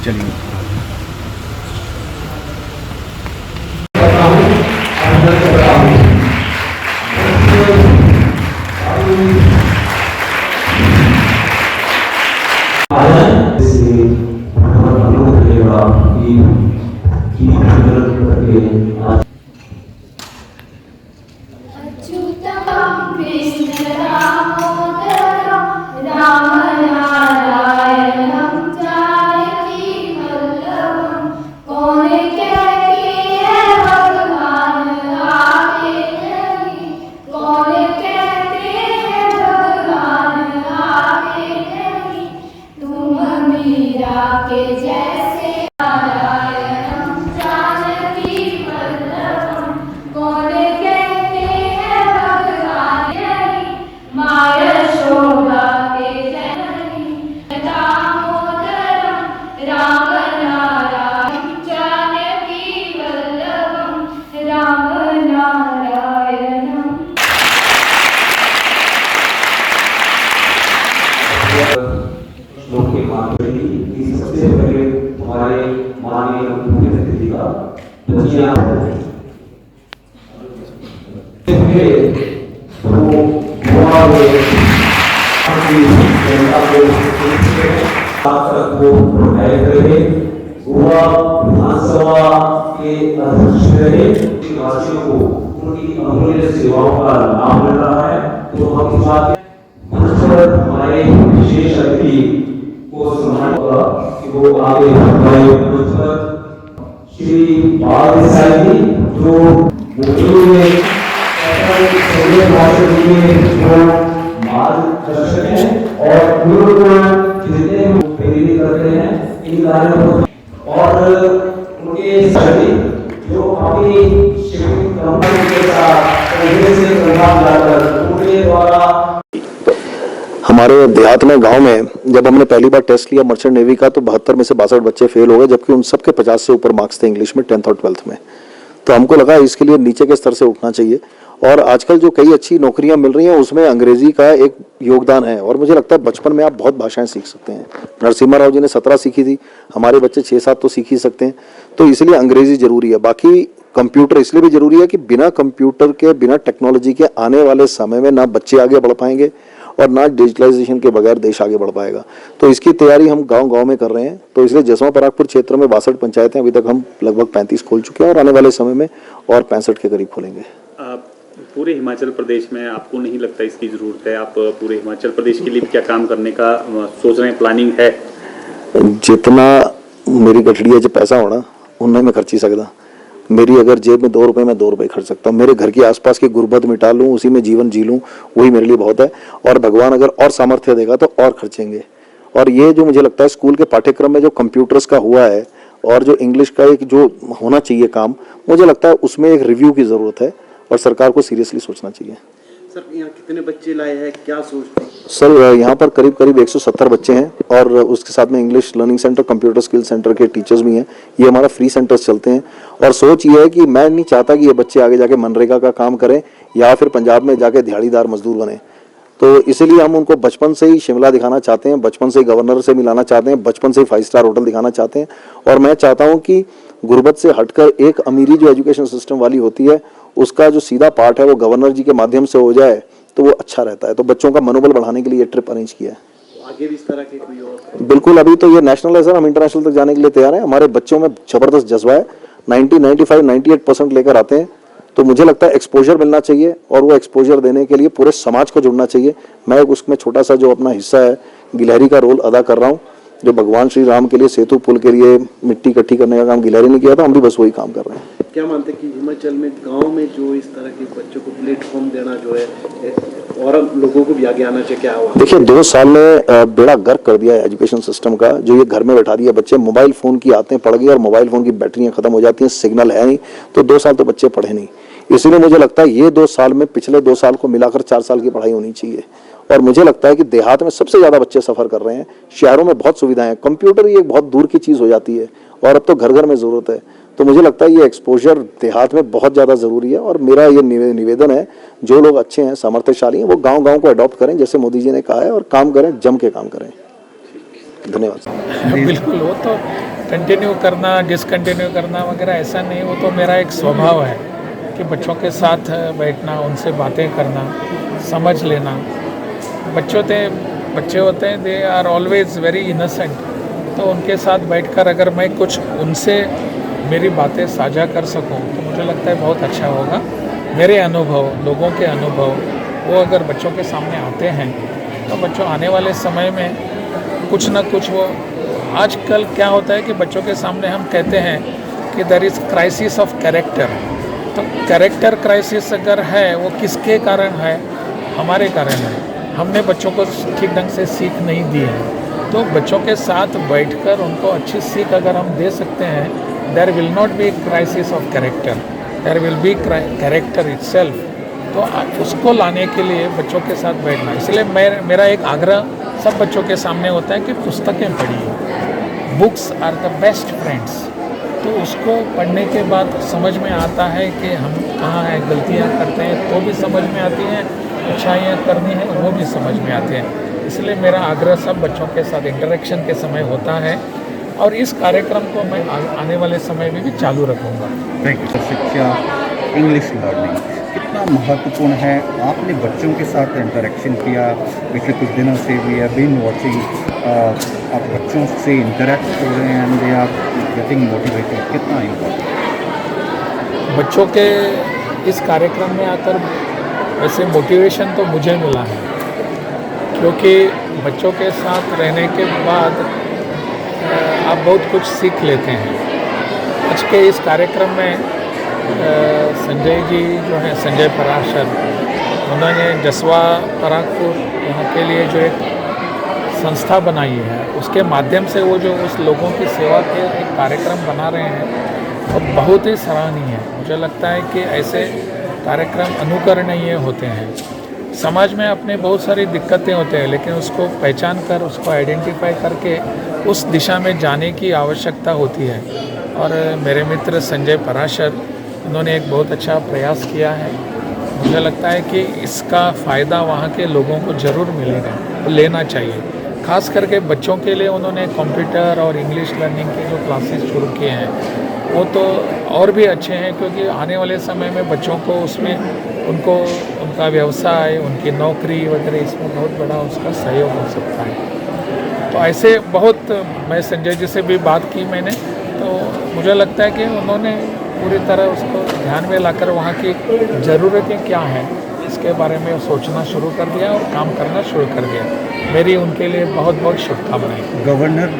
चलिए श्लोक के माध्यम से सबसे पहले हमारे माननीय मुख्यमंत्री जी का दुनिया गोवा विधानसभा के अध्यक्ष रहे वासियों को उनकी अमूल्य सेवाओं का लाभ मिल रहा है। तो हम इस बात हमारे विशेष अतिथि को सम्मान होगा कि वो आगे हमारे श्री बाल देसाई जी जो मुख्य में मार्गदर्शक हैं और जितने प्रेरित करते हैं इन कार्यों को और उनके सभी जो अपनी शिपिंग कंपनी के साथ से प्रभाव लाकर उनके द्वारा हमारे देहात में गांव में जब हमने पहली बार टेस्ट लिया मर्चेंट नेवी का तो 72 में से 62 बच्चे फेल हो गए, जबकि उन सबके 50 से ऊपर मार्क्स थे इंग्लिश में 10th और 12th में। तो हमको लगा इसके लिए नीचे के स्तर से उठना चाहिए और आजकल जो कई अच्छी नौकरियां मिल रही हैं उसमें अंग्रेजी का एक योगदान है और मुझे लगता है बचपन में आप बहुत भाषाएं सीख सकते हैं। नरसिम्हा राव जी ने 17 सीखी थी, हमारे बच्चे 6-7 तो सीख ही सकते हैं। तो इसलिए अंग्रेजी जरूरी है। बाकी कंप्यूटर इसलिए भी जरूरी है कि बिना कंप्यूटर के, बिना टेक्नोलॉजी के आने वाले समय में ना बच्चे आगे बढ़ पाएंगे और ना डिजिटलाइजेशन के बगैर देश आगे बढ़ पाएगा। तो इसकी तैयारी हम गांव-गांव में कर रहे हैं। तो इसलिए जसवां परागपुर क्षेत्र में 62 पंचायतें अभी तक हम लगभग 35 खोल चुके हैं और आने वाले समय में और 65 के करीब खोलेंगे। पूरे हिमाचल प्रदेश में आपको नहीं लगता इसकी जरूरत है? आप पूरे हिमाचल प्रदेश के लिए क्या काम करने का सोच रहे हैं, प्लानिंग है? जितना मेरी गठड़ी है जो पैसा होना उनमें मैं खर्च ही सकता। मेरी अगर जेब में 2 रुपए में 2 रुपए खर्च सकता हूँ। मेरे घर के आसपास की गुर्बत मिटा लूँ, उसी में जीवन जी लूँ, वही मेरे लिए बहुत है। और भगवान अगर और सामर्थ्य देगा तो और खर्चेंगे। और ये जो मुझे लगता है स्कूल के पाठ्यक्रम में जो कंप्यूटर्स का हुआ है और जो इंग्लिश का एक जो होना चाहिए काम, मुझे लगता है उसमें एक रिव्यू की जरूरत है और सरकार को सीरियसली सोचना चाहिए। सर यहाँ कितने बच्चे लाए हैं, क्या सोचते हैं? सर यहाँ पर करीब 170 बच्चे हैं और उसके साथ में English learning centre, computer skill centre के टीचर्स भी हैं। ये हमारा फ्री सेंटर्स चलते हैं और सोच ये है कि मैं नहीं चाहता कि ये बच्चे आगे जाके मनरेगा का काम करें या फिर पंजाब में जाके दिहाड़ीदार मजदूर बने। तो इसीलिए हम उनको बचपन से ही शिमला दिखाना चाहते हैं, बचपन से ही गवर्नर से मिलाना चाहते हैं, बचपन से ही 5 स्टार होटल दिखाना चाहते हैं। और मैं चाहता हूँ कि गुर्बत से हटकर एक अमीरी जो एजुकेशन सिस्टम वाली होती है उसका जो सीधा पार्ट है वो गवर्नर जी के माध्यम से हो जाए तो वो अच्छा रहता है। तो बच्चों का मनोबल बढ़ाने के लिए ये ट्रिप अरेंज किया है। आगे भी इस तरह के कोई और? बिल्कुल, अभी तो ये नेशनल है सर, हम इंटरनेशनल तक जाने के लिए तैयार हैं। हमारे बच्चों में जबरदस्त जज्बा है, 90-95-98% लेकर आते हैं। तो मुझे लगता है एक्सपोजर मिलना चाहिए और वो एक्सपोजर देने के लिए पूरे समाज को जुड़ना चाहिए। मैं उसमें छोटा सा जो अपना हिस्सा है गिलहरी का रोल अदा कर रहा हूँ। जो भगवान श्री राम के लिए सेतु पुल के लिए मिट्टी इकट्ठी करने का काम गिलहरी ने किया था, हम भी बस वही काम कर रहे हैं। क्या मानते हैं कि हिमाचल में गांव में जो इस तरह के बच्चों को प्लेटफॉर्म देना जो है और लोगों को भी आगे आना चाहिए, क्या हुआ? देखिए 2 साल में बेड़ा गर्क कर दिया है एजुकेशन सिस्टम का। जो ये घर में बैठा दिया बच्चे, मोबाइल फोन की आदतें पड़ गई और मोबाइल फोन की बैटरियां खत्म हो जाती हैं, सिग्नल है नहीं, तो 2 साल तो बच्चे पढ़े नहीं। इसीलिए मुझे लगता है ये 2 साल में पिछले 2 साल को मिलाकर 4 साल की पढ़ाई होनी चाहिए। और मुझे लगता है कि देहात में सबसे ज्यादा बच्चे सफर कर रहे हैं, शहरों में बहुत सुविधाएं हैं, कंप्यूटर ये एक बहुत दूर की चीज हो जाती है और अब तो घर घर में जरूरत है। तो मुझे लगता है ये एक्सपोजर देहात में बहुत ज्यादा जरूरी है। और मेरा ये निवेदन है, जो लोग अच्छे हैं, सामर्थ्यशाली हैं, वो गांव गांव को अडॉप्ट करें जैसे मोदी जी ने कहा है, और काम करें, जम के काम करें। धन्यवाद। बिल्कुल, वो तो कंटिन्यू करना, डिसकंटिन्यू करना वगैरह ऐसा नहीं, वो तो मेरा एक स्वभाव है कि बच्चों के साथ बैठना, उनसे बातें करना, समझ लेना। बच्चे होते हैं, they are always very innocent, तो उनके साथ बैठकर अगर मैं कुछ उनसे मेरी बातें साझा कर सकूं तो मुझे लगता है बहुत अच्छा होगा। मेरे अनुभव, लोगों के अनुभव, वो अगर बच्चों के सामने आते हैं तो बच्चों आने वाले समय में कुछ ना कुछ वो, आजकल क्या होता है कि बच्चों के सामने हम कहते हैं कि there is crisis of character. तो कैरेक्टर क्राइसिस अगर है, वो किसके कारण है? हमारे कारण है। हमने बच्चों को ठीक ढंग से सीख नहीं दी है। तो बच्चों के साथ बैठकर उनको अच्छी सीख अगर हम दे सकते हैं, there will not be crisis of character, there will be character itself. तो उसको लाने के लिए बच्चों के साथ बैठना, इसलिए मेरा एक आग्रह सब बच्चों के सामने होता है कि पुस्तकें पढ़िए। Books are the best friends. तो उसको पढ़ने के बाद समझ में आता है कि हम कहाँ हैं, गलतियाँ करते हैं तो भी समझ में आती हैं, अच्छाइयाँ करनी है वो भी समझ में आते हैं। इसलिए मेरा आग्रह सब बच्चों के साथ इंटरेक्शन के समय होता है और इस कार्यक्रम को मैं आने वाले समय में भी चालू रखूँगा। शिक्षा, इंग्लिश लर्निंग कितना महत्वपूर्ण है। आपने बच्चों के साथ इंटरेक्शन किया पिछले कुछ दिनों से, वी हैव बीन वाचिंग, आप बच्चों से इंटरेक्ट हो रहे हैं and they are getting motivated, कितना इम्पोर्टेंट बच्चों के इस कार्यक्रम में आकर वैसे मोटिवेशन तो मुझे मिला है, क्योंकि बच्चों के साथ रहने के बाद आप बहुत कुछ सीख लेते हैं। आज के इस कार्यक्रम में संजय जी जो हैं, संजय पराशर, उन्होंने जसवा परागपुर यहाँ के लिए जो एक संस्था बनाई है, उसके माध्यम से वो जो उस लोगों की सेवा के एक कार्यक्रम बना रहे हैं, वो बहुत ही सराहनीय है। मुझे लगता है कि ऐसे कार्यक्रम अनुकरणीय होते हैं। समाज में अपने बहुत सारी दिक्कतें होते हैं, लेकिन उसको पहचान कर, उसको आइडेंटिफाई करके उस दिशा में जाने की आवश्यकता होती है। और मेरे मित्र संजय पराशर, उन्होंने एक बहुत अच्छा प्रयास किया है। मुझे लगता है कि इसका फ़ायदा वहाँ के लोगों को ज़रूर मिलेगा, लेना चाहिए। खास करके बच्चों के लिए उन्होंने कंप्यूटर और इंग्लिश लर्निंग के जो क्लासेस शुरू किए हैं, वो तो और भी अच्छे हैं, क्योंकि आने वाले समय में बच्चों को उसमें उनको उनका व्यवसाय, उनकी नौकरी वगैरह, इसमें बहुत बड़ा उसका सहयोग हो सकता है। तो ऐसे बहुत, मैं संजय जी से भी बात की मैंने, तो मुझे लगता है कि उन्होंने पूरी तरह उसको ध्यान में लाकर वहाँ की ज़रूरतें क्या हैं इसके बारे में सोचना शुरू कर दिया और काम करना शुरू कर दिया। मेरी उनके लिए बहुत बहुत शुभकामनाएं। गवर्नर